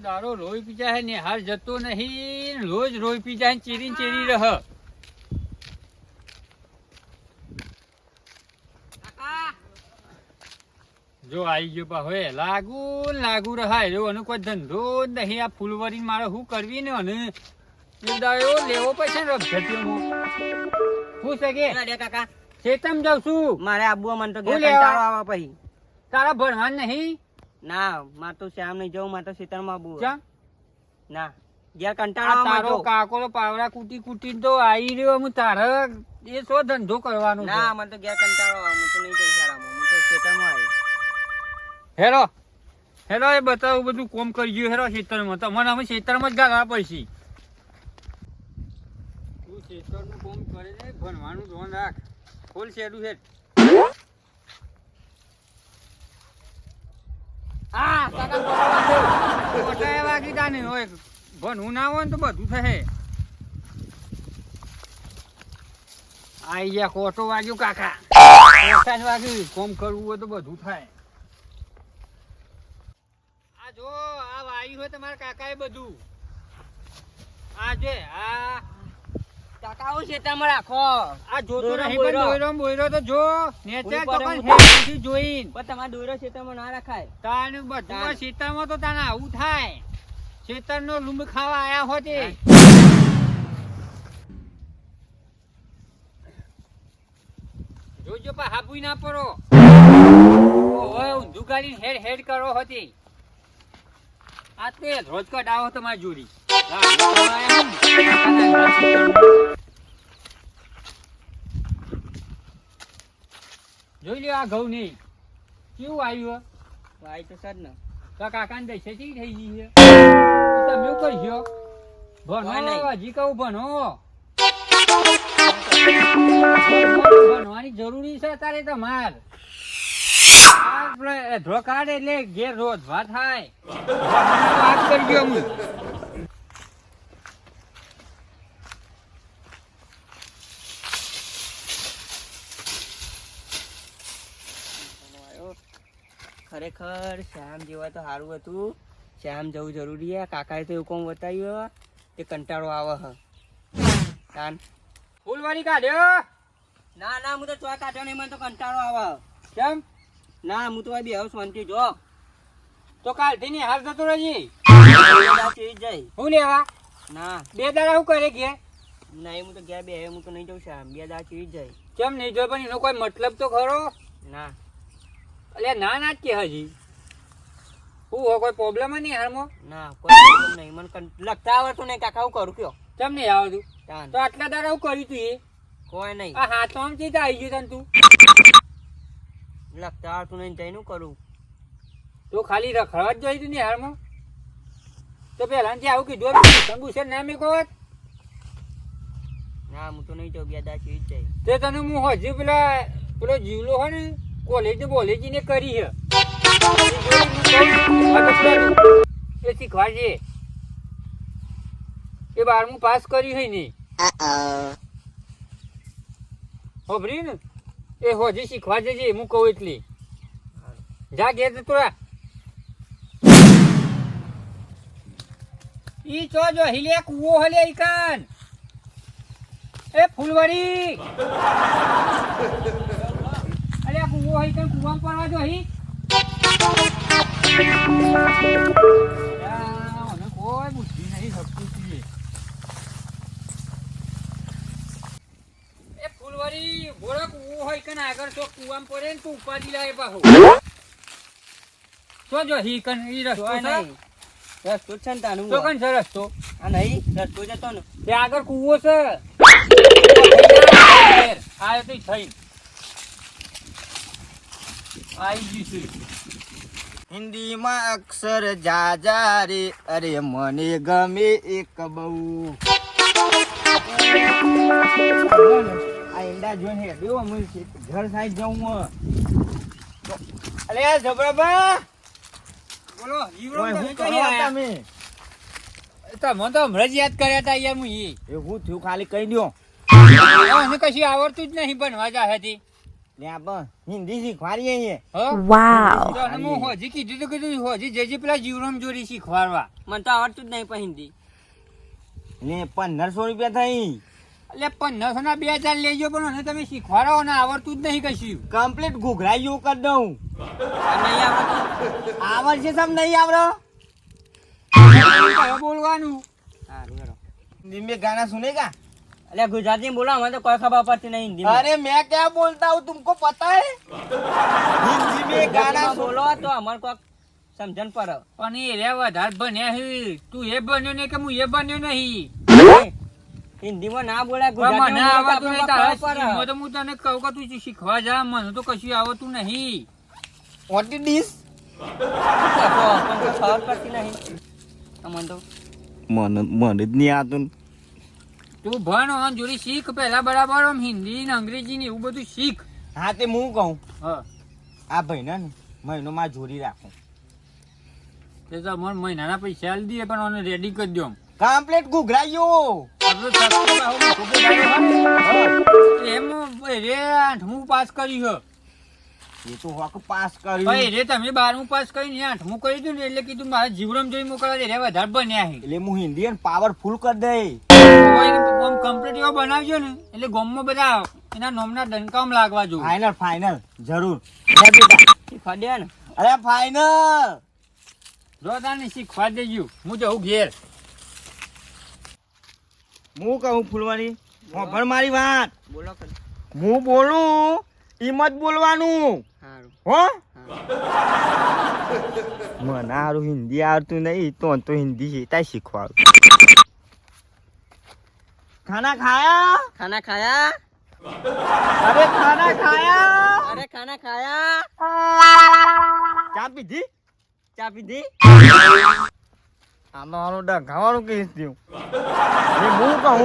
દારો રોઈ પીજા હે ને હાર જતો નહીં, રોજ રોઈ પીજા હે, ચીરી ચીરી રહ. જો આવી ગયો પા હવે લાગુ રહાય જો અને કોઈ ધંધો જ નહીં. આ ફૂલવરી મારે શું કરવી ને અને લેવો પડશે ને રફજટીઓ હું છે કાકા ચેતમ જાઉં છું. મારે આબુ મને તો કંટાળો આવે પછી. તારા ભણવાનું નહીં? ના મારે તો શ્યામ નહીં જવું, મારે તો ખેતરમાં આબુ. ચા ના ઘેર કંટાળો તારો કાકો પાવડા કુટી તો આવી રહ્યો. હું તારે એ શો ધંધો કરવાનો? ના મને તો ઘેર કંટાળો આવે, હું તો નહીં જઉં શાળામાં, હું તો ખેતરમાં આવી. હેલો એ બતાવું બધું કોમ કરી ગયું. હેરો ખેતરમાં તો મને અમે ખેતરમાં જ ગાળવા પડશે. તું ખેતરનું કોમ કરે ને ભણવાનું ધ્યાન રાખ. ફૂલ શેડું છે. હા કાકા વાગી તાને હોય ભણવું ના હોય ને તો બધું થશે. આઈ ગયા કોટો વાગ્યું કાકા. વાગ્યું કોમ કરવું હોય તો બધું થાય. આ જો આ વાયુ હોય તમારા કાકા એ બધું આ જે આ કાકા હું ખેતરમાં રાખો. આ જોતો નહીં પણ દોયરો તો જો નેચર તો પણ હેઠથી જોઈન. પણ તમારા દોયરો ખેતરમાં ના રખાય. તાને બધું ખેતરમાં તો તાને આવું થાય. ખેતરનો લૂંબ ખાવા આયા હોતે. જોજો પા હાપુઈ ના પડો. ઓય ઊંધું ગાડી હેડ કરો હતી. આ તે રોજ કઢાવો તમારી જોડી. જોઈ લ્યો આ ઘઉં નહીં કેવું આવ્યું? વાય તો સર ને તો કાકા ને દૈસે થઈ ગઈ છે. તમે કરશો ભણો હજી કહું ભણો. ભણવાની જરૂરી છે તારે તમારે. ધોકાડ એટલે ઘેર રોજ વાત થાય. વાત કરજો હું ખરેખર શ્યામ જેવા તો સારું હતું. શ્યામ જવું જરૂરી છે. કાકાએ તો એવું કોમ બતાવ્યું કે કંટાળો આવે હ. ફૂલવારી કાઢ્યો? ના ના હું તો ચોય કાઢ્યો નહીં, મને તો કંટાળો આવે. કેમ? ના હું તો બે હાઉસ શાંતિ જો. તો કાલથી ની હાલ જતો રહેજી. જાય હું લેવા? ના 2 દાડા હું કરે કે નહીં, હું તો ગયા બે હું તો નહીં જઉં શ્યામ. 2 દાડા ચીજ જાય. કેમ નહીં જોઈ? પણ એનો કોઈ મતલબ તો ખરો? ના એટલે ના જ કે હજી હું હો કોઈ પ્રોબ્લેમ નહીં હાલમાં? ના કોઈ પ્રોબ્લેમ નહીં. મને લખતા આવડતું નહીં કાકા, હું કરું કયો? કેમ નહીં આવડતું? તો આટલા દાડા હું કર્યું તું? એ કોઈ નહીં. આ હાથમાં ચીજ આવી ગયું તને તું? લખતા આવડતું નહીં જઈને હું કરું? તો ખાલી રખડવા જ જોઈ તું ને હાલમાં? તો પેલા જે આવું કીધું શંભુ છે ના મેં કહો. ના હું તો નહીં જાઉં. 2 દાડા ચીજ જાય. તે તને હું હજી પેલો જીવલો હોય ને કોલેજ ને કરી છે એ શીખવાડજે. એ 12મું પાસ કર્યું હોય ને ખબરી ને એ હજી શીખવાડજે છે હું કહું એટલે. જા ઘેર જતો રા. ઈ ચો જો હિલે કુવો હલે ઈકાન. એ ફૂલવારી અલ્યા કુવો હઈ કન કુવામાં પડવા જો હી. કોઈ બુદ્ધિ નહીં શકતું છે. એ ફૂલવારી બોરા કુવો હોય કન આગળ તો કુવામાં પડે ને તું ઉપાડી લાવે પાહો. તો જો હી કન ઈ રસ્તો નહીં. રસ્તો છે ને તાનું તો કન છે રસ્તો? આ નહીં રસ્તો જતો ને તે આગળ કુવો છે. આ તો થઈ આવી ગયું છે. હિન્દીમાં અક્ષર જાજા રે, અરે મને ગમે એક બહુ. આ ઈંડા જોઈને દેવો મને ઘર સાઈડ જવું. અરે જબરાબા બોલો જીવરો તમે કઈ આયા? તમે તો મને તો હમણાં જ યાદ કર્યા હતા યાર. હું એ હું થયું ખાલી કહી દો. મને કશું આવડતું જ નહીં ભણવા જા હતી. લે આપણ હિન્દી શીખવાડીએ અહીંયા. હો? Wow. તો અને હું હોજી કીધું તો કીધું હોજી જે પેલા જીવરામ જોડી શીખવાડવા. મને તો આવડતું જ નહીં પણ હિન્દી. લે 1500 રૂપિયા થઈ. એટલે 1500 ના 2000 લેજો પણ મને તમે શીખવાડો ને આવડતું જ નહીં કશું. કમ્પ્લીટ ઘૂઘરા જેવું કરી દઉં. આ નહીં આવડતું. આવડશે સમ નહીં આવડે? કયો બોલવાનું? સારું હેડો. हिंदी में गाना सुनेगा? અલ્યા ગુજરાતી બોલો, મને તો કોઈ ખબર પડતી નહીં હિન્દી. अरे मैं क्या बोलता हूँ तुमको पता है? हिंदी में गाना सुन. બોલો તો અમારે કોક સમજણ પડે. પણ એ રે વધારે ભણ્યા છે. તું એ બન્યો ને કે હું એ બન્યો નહીં. હિન્દીમાં ના બોલાય, પણ મને આવડતું નહીં તારા ગુજરાતીમાં શીખમાં તો હું તને કહું કે તું શીખવા જા મને તો કશું આવડતું નહીં. What is this? ખબર પડતી નહીં અમને તો. મને જ નહીં આતું. તું ભણ આમ જોડી શીખ પહેલા બરાબર આમ હિન્દી ને અંગ્રેજી ને એવું બધું શીખ. હા તે હું કહું હા આ ભાઈ ને મહિનો માં જોડી રાખું. તે તો મને મહિનાના પૈસા આલી દઈએ પણ આને રેડી કરી દો. કમ્પ્લીટ ઘૂઘરાયો. એમ રે 8મું પાસ કર્યું છે. એ તો હોક પાસ કર્યું. ભાઈ રે તમે 12મું પાસ કરીને 8મું કરી દીધું ને એટલે કીધું મારે જીવરમ જોઈ મોકલવા દે રે વધારે બન્યા છે. એટલે હું હિન્દી અને પાવરફુલ કરી દઈ. કમ્પ્લીટ એવો બનાવજો ને એટલે ગામમાં બધા એના નોમના ડંકામ લાગવા જોઈએ. ફાઇનલ ફાઇનલ જરૂર. લે બેટા. શીખવા દે ને. અરે ફાઇનલ. જો તાને શીખવા દેજો હું જઉં ઘેર. હું કહું ફૂલવારી પણ મારી વાત બોલો કરી. હું બોલું ઈ મત બોલવાનું સારું. હો. મને હારું હિન્દી આવડતું નહીં તો હિન્દી શીખતા શીખવાડું. ખાના ખાયા? ખાના ખાયા? અરે ખાના ખાયા? અરે ખાના ખાયા? ચા પીધી? ચા પીધી? આનો આનો ડઘાવાનું કહીશ થયું. હું કહું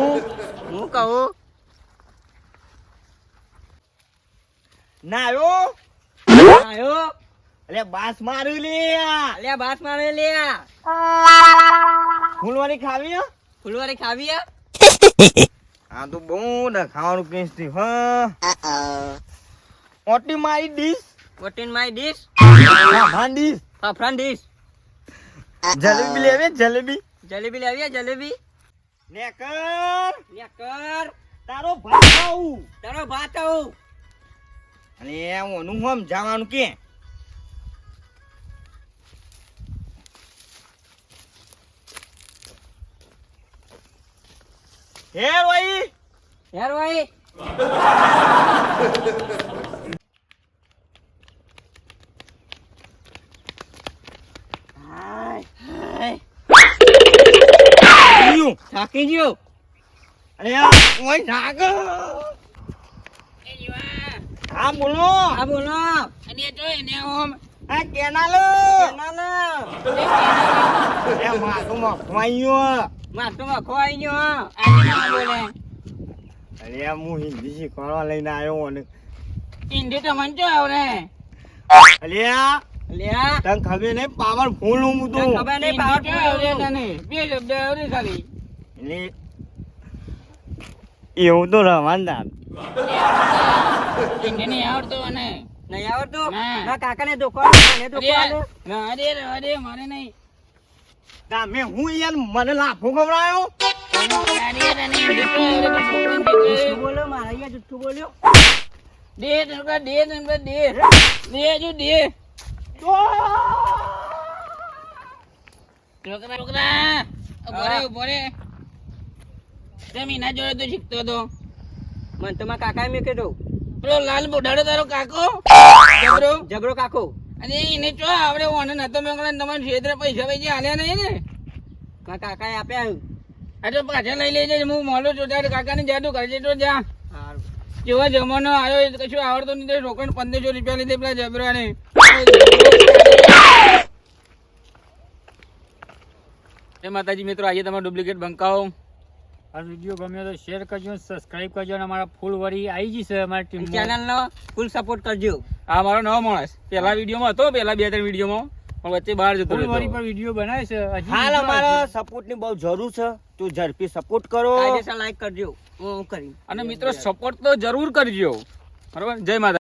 હું કહું. નાયો આયો. એટલે બાસ માર્યું લે. અલ્યા બાસ મારે લે. ફૂલવારી ખાવી હે? ફુલવારી ખાવી હે? આ તો બહુ ડઘાવાનું કહીશ થયું. હા ઓટી મારી dish. What in my dish? ભાન ડીશ. ફાફરાન ડીશ. જલેબી લેવે જલેબી. જલેબી લાવીએ જલેબી. નેકર લે કર. તારો ભાત ખાવું. તારો ભાત આવું. અને ઓનું હમ જવાનું કે હે ભાઈ યાર ભાઈ. હાય હાય. થાકી ગયો. અરે આ ઓય નાગ. હા બોલો. હા બોલો. અને જો એને ઓમ આ કેનાલ. એ માથું મખવાયો. માથું મખો આવી ગયો. બોલે અરે આ હું હિન્દી શીખવાડવા લઈને આવ્યો અને હિન્દી તો મને જો આવડે. અરે આ લ્યા. તને ખબર નહીં પાવરફુલ હું તને તો ખબર નહીં આવડે પાવર તને બે શબ્દ આવડે ખાલી. એટલે એવું તો રવાના. હિન્દી નહીં આવડતો અને નહીં આવડતું? ના. ના કાકાને ધોકો આલે, મને ધોકો આલે. અરે મારે નહીં. તમે હું યાર મને લાફો ખવડાયો. જુઠ્ઠું બોલ્યો, મારા અહીંયા જુઠ્ઠું બોલ્યો. જમીના જોડે તો શીખતો હતો. મને તો મારા કાકાએ મેં કીધું. પેલો લાલ બોઢાડો તારો કાકો જબરો કાકો. અને એને ચો આવડે ઓને નતો મેં તમારે ક્ષેત્ર પૈસા પૈસા હાલ્યા નહીં ને. મારા કાકાએ આપ્યા. આ તો પાછા લઈ લેજે. હું મોડો છું તારે કાકાને જાદુ કરજે તો જા. સારું. જેવો જમાનો આવ્યો એ કશું આવડતો નહીં. રોકડ 1500 રૂપિયા લીધે પેલા જબરાને. જય માતાજી મિત્રો, આજે તમારો ડુપ્લિકેટ બંકાઓ. આ વિડીયો ગમ્યો તો શેર કરજો, સબસ્ક્રાઇબ કરજો અને અમારા ફૂલવરી આવી જશે અમારી ટીમ. ચેનલનો ફૂલ સપોર્ટ કરજો. આ મારો નવો માણસ પેલા વિડીયોમાં હતો, પેલા 2-3 વિડીયોમાં, પણ વચ્ચે બહાર જતો રહ્યો. ફૂલવરી પર વિડીયો બનાવે છે. હાલ અમારા સપોર્ટ ની બહુ જરૂર છે. તો ઝડપી સપોર્ટ કરો. કાયદેસર લાઈક કરજો. હું કરી. અને મિત્રો સપોર્ટ તો જરૂર કરજો. બરોબર. જય માતા.